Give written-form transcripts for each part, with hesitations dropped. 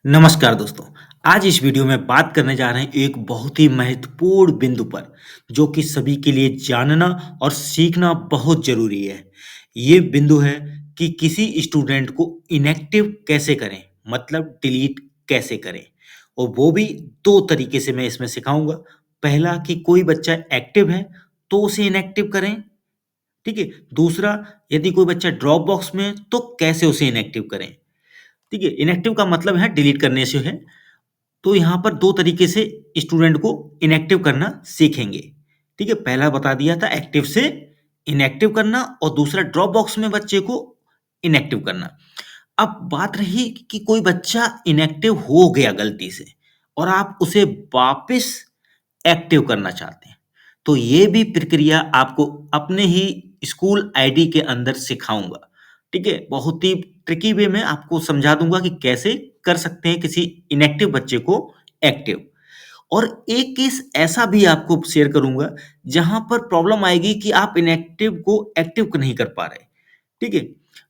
नमस्कार दोस्तों। आज इस वीडियो में बात करने जा रहे हैं एक बहुत ही महत्वपूर्ण बिंदु पर, जो कि सभी के लिए जानना और सीखना बहुत ज़रूरी है। ये बिंदु है कि किसी स्टूडेंट को इनएक्टिव कैसे करें, मतलब डिलीट कैसे करें, और वो भी 2 तरीके से मैं इसमें सिखाऊँगा। पहला कि कोई बच्चा एक्टिव है, तो उसे इनएक्टिव करें, ठीक है? दूसरा, यदि कोई बच्चा ड्रॉप बॉक्स में है, तो कैसे उसे इनएक्टिव करें, ठीक है? इनएक्टिव का मतलब है डिलीट करने से है। तो यहाँ पर 2 तरीके से स्टूडेंट को इनएक्टिव करना सीखेंगे। ठीक है? पहला बता दिया था एक्टिव से इनएक्टिव करना और दूसरा ड्रॉप बॉक्स में बच्चे को इनएक्टिव करना। अब बात रही कि कोई बच्चा इनएक्टिव हो गया गलती से और आप उसे वापस एक्टिव करना चाहते हैं। तो ये भी प्रक्रिया आपको अपने ही स्कूल आईडी के अंदर सिखाऊँगा। ठीक है? बहुत ही ट्रिकी वे में आपको समझा दूँगा कि कैसे कर सकते हैं किसी इनएक्टिव बच्चे को एक्टिव। और एक केस ऐसा भी आपको शेयर करूँगा, जहाँ पर प्रॉब्लम आएगी कि आप इनएक्टिव को एक्टिव नहीं कर पा रहे, ठीक है?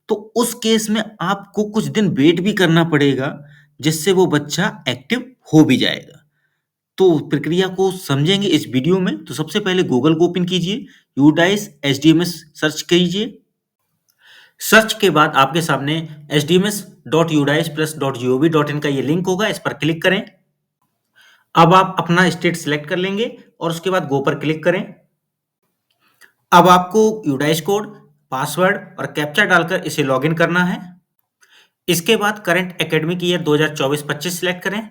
तो उस केस में आपको कुछ दिन वेट भी करना पड़ेगा, जिससे वो बच्चा एक्टिव हो भी जाएगा। तो प्रक्रिया को समझेंगे इस वीडियो में, तो सबसे पहले गूगल को ओपन कीजिए, यूडाइस एचडीएमएस सर्च कीजिए। सर्च के बाद आपके सामने hdms.udais+.gov.in का ये लिंक होगा, इस पर क्लिक करें। अब आप अपना स्टेट सिलेक्ट कर लेंगे और उसके बाद गो पर क्लिक करें। अब आपको यूडाइस कोड, पासवर्ड और कैप्चा डालकर इसे लॉगिन करना है। इसके बाद करंट एकेडमिक ईयर 2024-25 सिलेक्ट करें।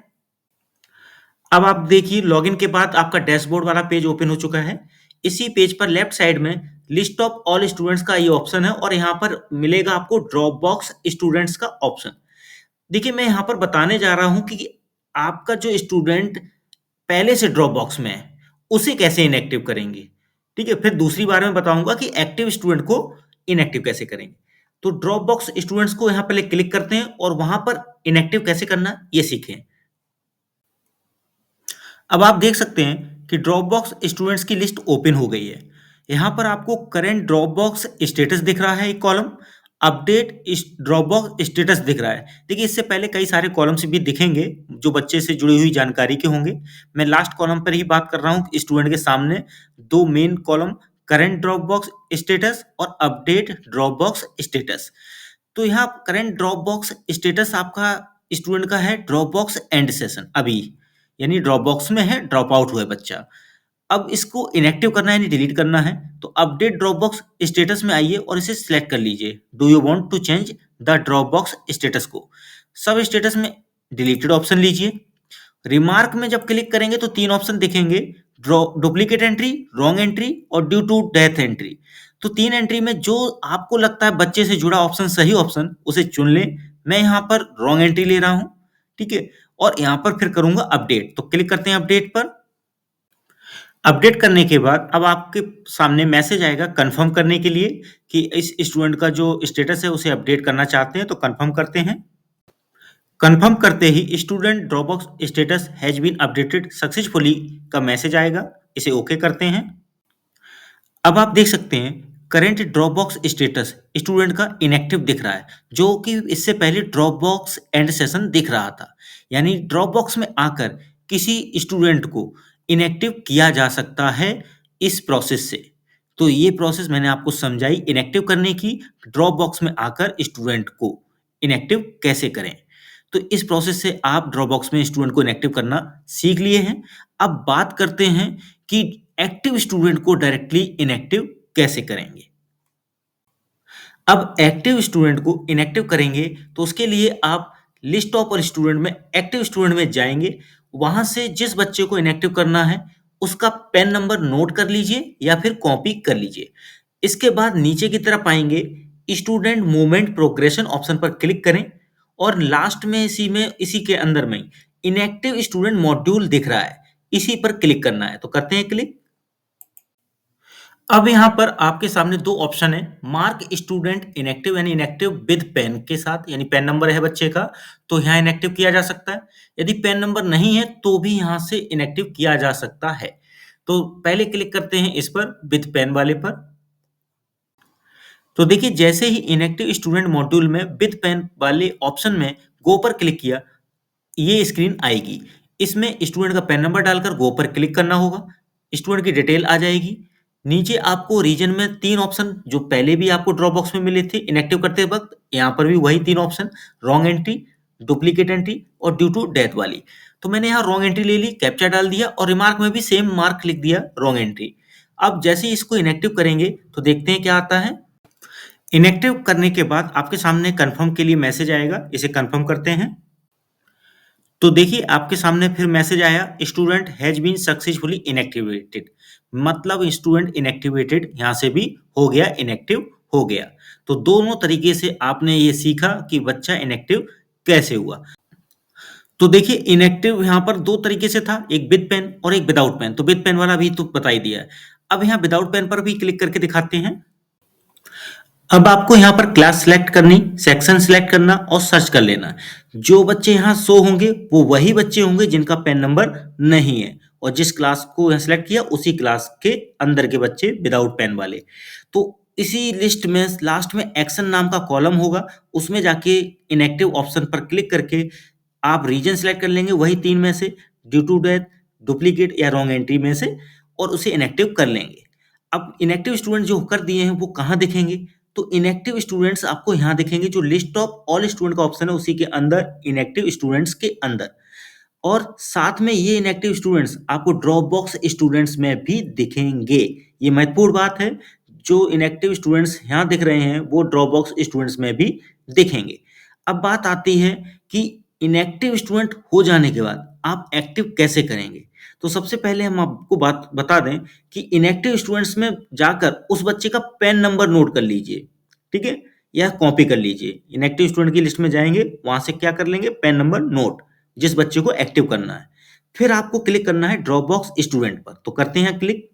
अब आप देखिए लॉगिन के बाद आपका डैशबोर्ड वाला पेज ओपन हो चुका है। इसी पेज पर लेफ्ट साइड में लिस्ट ऑफ ऑल स्टूडेंट्स का ये ऑप्शन है और यहाँ पर मिलेगा आपको ड्रॉप बॉक्स स्टूडेंट्स का ऑप्शन। देखिए मैं यहाँ पर बताने जा रहा हूँ कि आपका जो स्टूडेंट पहले से ड्रॉप बॉक्स में है, उसे कैसे इनएक्टिव करेंगे, ठीक है? फिर दूसरी बार में बताऊंगा कि एक्टिव स्टूडेंट को इनएक्टिव कैसे करेंगे। तो ड्रॉप बॉक्स स्टूडेंट्स को यहाँ पहले क्लिक करते हैं और वहां पर इनएक्टिव कैसे करना ये सीखें। अब आप देख सकते हैं कि ड्रॉप बॉक्स स्टूडेंट्स की लिस्ट ओपन हो गई है। यहाँ पर आपको करंट ड्रॉप बॉक्स स्टेटस दिख रहा है, एक column update drop box status दिख रहा है। देखिए इससे पहले कई सारे कॉलम्स भी दिखेंगे जो बच्चे से जुड़ी हुई जानकारी के होंगे। मैं लास्ट कॉलम पर ही बात कर रहा हूँ। स्टूडेंट के सामने दो main column, current drop box status और अपडेट ड्रॉप बॉक्स स्टेटस। तो यहाँ करंट ड्रॉप बॉक्स स्टेटस आपका स्टूडेंट का है ड्रॉप बॉक्स एंड सेशन, अभी यानी ड्रॉप बॉक्स में है, ड्रॉप आउट हुआ है बच्चा। अब इसको इनएक्टिव करना है यानी डिलीट करना है, तो अपडेट ड्रॉप बॉक्स स्टेटस में आइए और इसे सिलेक्ट कर लीजिए। Do you want to change the drop box status को सब स्टेटस में डिलीटेड ऑप्शन लीजिए। रिमार्क में जब क्लिक करेंगे तो 3 ऑप्शन दिखेंगे, डुप्लीकेट एंट्री, रॉन्ग एंट्री और ड्यू टू डेथ एंट्री। तो 3 एंट्री में जो आपको लगता है बच्चे से जुड़ा ऑप्शन सही ऑप्शन, उसे चुन लें। मैं यहाँ पर रॉन्ग एंट्री ले रहा हूँ, ठीक है? और यहाँ पर फिर करूँगा अपडेट, तो क्लिक करते हैं अपडेट पर। अपडेट करने के बाद अब आपके सामने मैसेज आएगा कन्फर्म करने के लिए कि इस स्टूडेंट का जो स्टेटस है उसे अपडेट करना चाहते हैं, तो कन्फर्म करते हैं। कन्फर्म करते ही student dropbox status has been updated successfully का मैसेज आएगा, इसे ओके करते हैं। अब आप देख सकते हैं करंट ड्रॉपबॉक्स स्टेटस स्टूडेंट का इनएक्टिव दिख रहा है, जो कि इससे पहले ड्रॉपबॉक्स एंड सेशन दिख रहा था। यानी ड्रॉपबॉक्स में आकर किसी स्टूडेंट को इनएक्टिव किया जा सकता है इस प्रोसेस से। तो ये प्रोसेस मैंने आपको समझाई इनएक्टिव करने की, ड्रॉपबॉक्स में आकर स्टूडेंट को इनएक्टिव कैसे करें। तो इस प्रोसेस से आप ड्रॉपबॉक्स में स्टूडेंट को इनएक्टिव करना सीख लिए हैं। अब बात करते हैं कि एक्टिव स्टूडेंट को डायरेक्टली इनएक्टिव कैसे करेंगे। अब एक्टिव स्टूडेंट को इनएक्टिव करेंगे तो उसके लिए आप लिस्ट ऑफ ऑल स्टूडेंट में एक्टिव स्टूडेंट में जाएंगे। वहां से जिस बच्चे को इनएक्टिव करना है उसका पेन नंबर नोट कर लीजिए या फिर कॉपी कर लीजिए। इसके बाद नीचे की तरफ आएंगे, स्टूडेंट मूवमेंट प्रोग्रेशन ऑप्शन पर क्लिक करें और लास्ट में इसी के अंदर में इनएक्टिव स्टूडेंट मॉड्यूल दिख रहा है, इसी पर क्लिक करना है, तो करते हैं क्लिक। अब यहाँ पर आपके सामने 2 ऑप्शन है, मार्क स्टूडेंट इनएक्टिव यानी इनएक्टिव विद पेन के साथ, यानी पेन नंबर है बच्चे का तो यहाँ इनएक्टिव किया जा सकता है। यदि पेन नंबर नहीं है तो भी यहाँ से इनएक्टिव किया जा सकता है। तो पहले क्लिक करते हैं इस पर विद पेन वाले पर। तो देखिए जैसे ही इनएक्टिव स्टूडेंट मॉड्यूल में विद पेन वाले ऑप्शन में गो पर क्लिक किया, ये स्क्रीन आएगी। इसमें स्टूडेंट का पैन नंबर डालकर गो पर क्लिक करना होगा। स्टूडेंट की डिटेल आ जाएगी। नीचे आपको रीजन में 3 ऑप्शन जो पहले भी आपको ड्रॉप बॉक्स में मिले थे इनएक्टिव करते वक़्त, यहाँ पर भी वही 3 option wrong entry, duplicate entry और ड्यू टू डेथ वाली। तो मैंने यहाँ रॉन्ग एंट्री ले ली, कैप्चा डाल दिया और रिमार्क में भी सेम मार्क लिख दिया रॉन्ग एंट्री। अब जैसे ही इसको इनएक्टिव करेंगे तो देखते हैं क्या आता है। इनएक्टिव करने के बाद आपके सामने कन्फर्म के लिए मैसेज आएगा, इसे कन्फर्म करते हैं। तो देखिए आपके सामने फिर मैसेज आया student has been successfully inactivated, मतलब स्टूडेंट इनएक्टिवेटेड यहाँ से भी हो गया, इनएक्टिव हो गया। तो दोनों तरीके से आपने ये सीखा कि बच्चा इनएक्टिव कैसे हुआ। तो देखिए इनएक्टिव यहाँ पर 2 तरीके से था, एक विद पेन और एक विदाउट पेन। तो विद पेन वाला भी तो बता ही दिया है। अब यहाँ विदाउट पेन पर भी क्लिक करके दिखाते हैं। अब आपको यहाँ पर क्लास सेलेक्ट करनी, सेक्शन सेलेक्ट करना और सर्च कर लेना। जो बच्चे यहाँ शो होंगे वो वही बच्चे होंगे जिनका पेन नंबर नहीं है, और जिस क्लास को यहाँ सेलेक्ट किया उसी क्लास के अंदर के बच्चे विदाउट पेन वाले। तो इसी लिस्ट में लास्ट में एक्शन नाम का कॉलम होगा, उसमें जाके इनएक्टिव ऑप्शन पर क्लिक करके आप रीजन सेलेक्ट कर लेंगे वही 3 में से, ड्यू टू डेथ, डुप्लीकेट या रॉन्ग एंट्री में से, और उसे इनएक्टिव कर लेंगे। अब इनएक्टिव स्टूडेंट जो कर दिए हैं वो कहाँ दिखेंगे? तो इनएक्टिव स्टूडेंट्स आपको यहाँ दिखेंगे, जो लिस्ट ऑफ ऑल स्टूडेंट का ऑप्शन है उसी के अंदर इनएक्टिव स्टूडेंट्स के अंदर, और साथ में ये इनएक्टिव स्टूडेंट्स आपको ड्रॉप बॉक्स स्टूडेंट्स में भी दिखेंगे। ये महत्वपूर्ण बात है, जो इनएक्टिव स्टूडेंट्स यहाँ दिख रहे हैं वो ड्रॉप बॉक्स स्टूडेंट्स में भी दिखेंगे। अब बात आती है कि इनएक्टिव स्टूडेंट हो जाने के बाद आप एक्टिव कैसे करेंगे। तो सबसे पहले हम आपको बात बता दें कि इनएक्टिव स्टूडेंट्स में जाकर उस बच्चे का पेन नंबर नोट कर लीजिए, ठीक है, या कॉपी कर लीजिए। इनएक्टिव स्टूडेंट की लिस्ट में जाएंगे, वहां से क्या कर लेंगे, पेन नंबर नोट, जिस बच्चे को एक्टिव करना है। फिर आपको क्लिक करना है ड्रॉप बॉक्स स्टूडेंट पर, तो करते हैं क्लिक।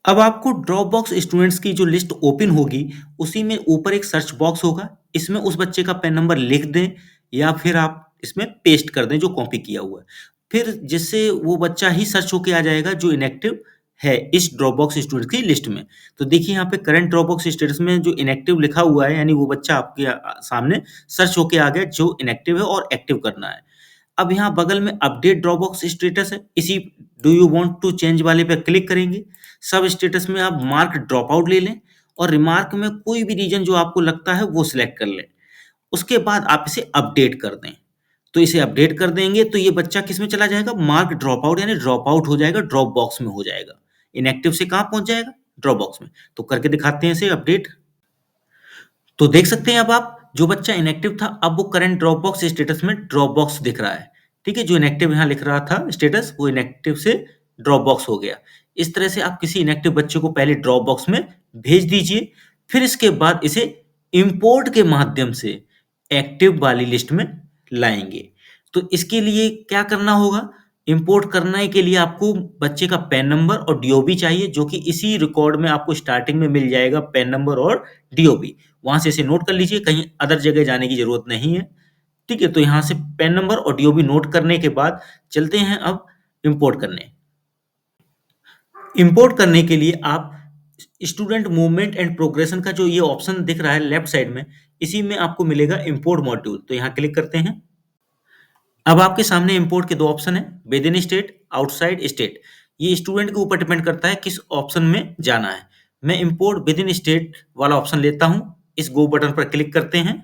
अब आपको ड्रॉप बॉक्स स्टूडेंट्स की जो लिस्ट ओपन होगी उसी में ऊपर एक सर्च बॉक्स होगा, इसमें उस बच्चे का पेन नंबर लिख दें या फिर आप इसमें पेस्ट कर दें जो कॉपी किया हुआ है। फिर जिससे वो बच्चा ही सर्च होके आ जाएगा जो इनएक्टिव है इस ड्रॉप बॉक्स स्टूडेंट की लिस्ट में। तो देखिए यहाँ पे करंट ड्रॉप बॉक्स स्टेटस में जो इनएक्टिव लिखा हुआ है, यानी वो बच्चा आपके सामने सर्च होके आ गया जो इनएक्टिव है और एक्टिव करना है। अब यहाँ बगल में अपडेट ड्रॉप बॉक्स स्टेटस है, इसी do you want to change वाले पे क्लिक करेंगे। सब स्टेटस में आप मार्क ड्रॉप आउट ले लें और रिमार्क में कोई भी रीजन जो आपको लगता है वो सिलेक्ट कर लें। उसके बाद आप इसे अपडेट कर दें। तो इसे अपडेट कर देंगे तो ये बच्चा किस में चला जाएगा, मार्क ड्रॉप आउट, यानी ड्रॉप आउट हो जाएगा, ड्रॉप बॉक्स में हो जाएगा। इनएक्टिव से कहाँ पहुंच जाएगा, ड्रॉप बॉक्स में। तो करके दिखाते हैं इसे अपडेट। तो देख सकते हैं अब आप, जो बच्चा इनएक्टिव था अब वो करंट ड्रॉप बॉक्स स्टेटस में ड्रॉप बॉक्स दिख रहा है, ठीक है। जो इनएक्टिव यहाँ लिख रहा था स्टेटस, वो इनएक्टिव से ड्रॉप बॉक्स हो गया। इस तरह से आप किसी इनएक्टिव बच्चे को पहले ड्रॉप बॉक्स में भेज दीजिए, फिर इसके बाद इसे इंपोर्ट के माध्यम से एक्टिव वाली लिस्ट में लाएंगे। तो इसके लिए क्या करना होगा, इंपोर्ट करने के लिए आपको बच्चे का पैन नंबर और डीओबी चाहिए, जो कि इसी रिकॉर्ड में आपको स्टार्टिंग में मिल जाएगा, पैन नंबर और डीओबी। वहां से इसे नोट कर लीजिए, कहीं अदर जगह जाने की जरूरत नहीं है, ठीक है। तो यहाँ से पैन नंबर और डीओबी नोट करने के बाद चलते हैं अब इंपोर्ट करने। इंपोर्ट करने के लिए आप स्टूडेंट मूवमेंट एंड प्रोग्रेशन का जो ये ऑप्शन दिख रहा है लेफ्ट साइड में, इसी में आपको मिलेगा इंपोर्ट मॉड्यूल। तो यहाँ क्लिक करते हैं। अब आपके सामने इंपोर्ट के 2 ऑप्शन है, with in state, outside state. ये स्टूडेंट के ऊपर डिपेंड करता है किस ऑप्शन में जाना है। मैं इंपोर्ट विद इन स्टेट वाला ऑप्शन लेता हूं। इस गो बटन पर क्लिक करते हैं।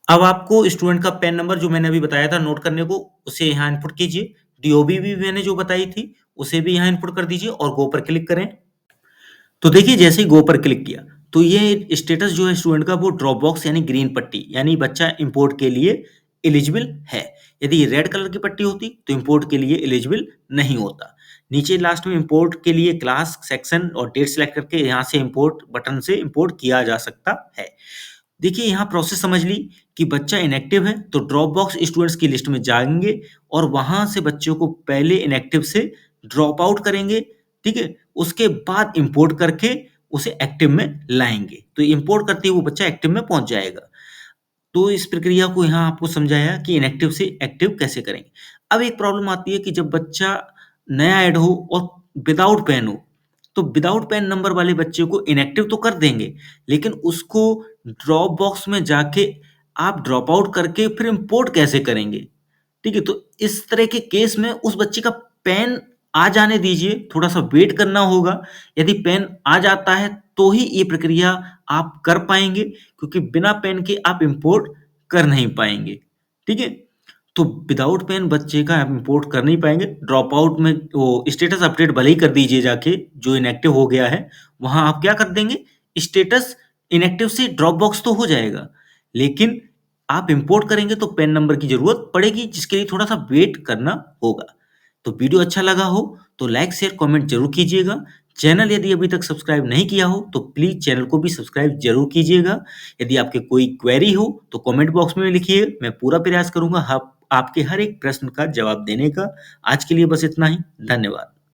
अब आपको स्टूडेंट का पैन नंबर जो मैंने अभी बताया था नोट करने को, उसे यहाँ इनपुट कीजिए। डीओबी भी मैंने जो बताई थी उसे भी यहाँ इनपुट कर दीजिए और गो पर क्लिक करें। तो देखिए जैसे ही गो पर क्लिक किया तो ये स्टेटस जो है स्टूडेंट का वो ड्रॉप बॉक्स यानी ग्रीन पट्टी, यानी बच्चा इंपोर्ट के लिए एलिजिबल है। यदि ये रेड कलर की पट्टी होती तो इंपोर्ट के लिए एलिजिबल नहीं होता। नीचे लास्ट में इंपोर्ट के लिए क्लास, सेक्शन और डेट सेलेक्ट करके यहाँ से इंपोर्ट बटन से इंपोर्ट किया जा सकता है। देखिए यहाँ प्रोसेस समझ ली कि बच्चा इनएक्टिव है तो ड्रॉप बॉक्स स्टूडेंट्स की लिस्ट में जाएंगे और वहां से बच्चों को पहले इनएक्टिव से ड्रॉप आउट करेंगे, ठीक है। उसके बाद इंपोर्ट करके उसे एक्टिव में लाएंगे। तो इंपोर्ट करते ही वो बच्चा एक्टिव में पहुंच जाएगा। तो इस प्रक्रिया को यहाँ आपको समझाया कि इनएक्टिव से एक्टिव कैसे करेंगे। अब एक प्रॉब्लम आती है कि जब बच्चा नया ऐड हो और विदाउट पेन हो, तो विदाउट पेन नंबर वाले बच्चे को इनएक्टिव तो कर देंगे, लेकिन उसको ड्रॉप बॉक्स में जाके आप ड्रॉप आउट करके फिर इम्पोर्ट कैसे करेंगे? ठीक है, तो इस तरह के केस में उस बच्चे का पैन आ जाने दीजिए, थोड़ा-सा वेट करना होगा। यदि पैन आ जाता है, तो ही ये प्रक्रिया आप कर पाएँगे, क्योंकि बिना पैन के आप इम्पोर्ट कर नहीं पाएँगे। ठीक है? तो विदाउट पेन बच्चे का आप इम्पोर्ट कर नहीं पाएँगे। ड्रॉप आउट में वो स्टेटस अपडेट भले ही कर दीजिए जाके, जो इनएक्टिव हो गया है, वहाँ आप क्या कर देंगे, स्टेटस इनएक्टिव से ड्रॉप बॉक्स तो हो जाएगा, लेकिन आप इम्पोर्ट करेंगे तो पैन नंबर की ज़रूरत पड़ेगी, जिसके लिए थोड़ा-सा वेट करना होगा। तो वीडियो अच्छा लगा हो, तो लाइक, शेयर, कमेंट ज़रूर कीजिएगा। चैनल यदि अभी तक सब्सक्राइब नहीं किया हो, तो प्लीज़ चैनल को भी सब्सक्राइब ज़रूर कीजिएगा। यदि आपके कोई क्वेरी हो, तो कमेंट बॉक्स में लिखिए, मैं पूरा प्रयास करूँगा आपके हर एक प्रश्न का जवाब देने का। आज के लिए बस इतना ही, धन्यवाद।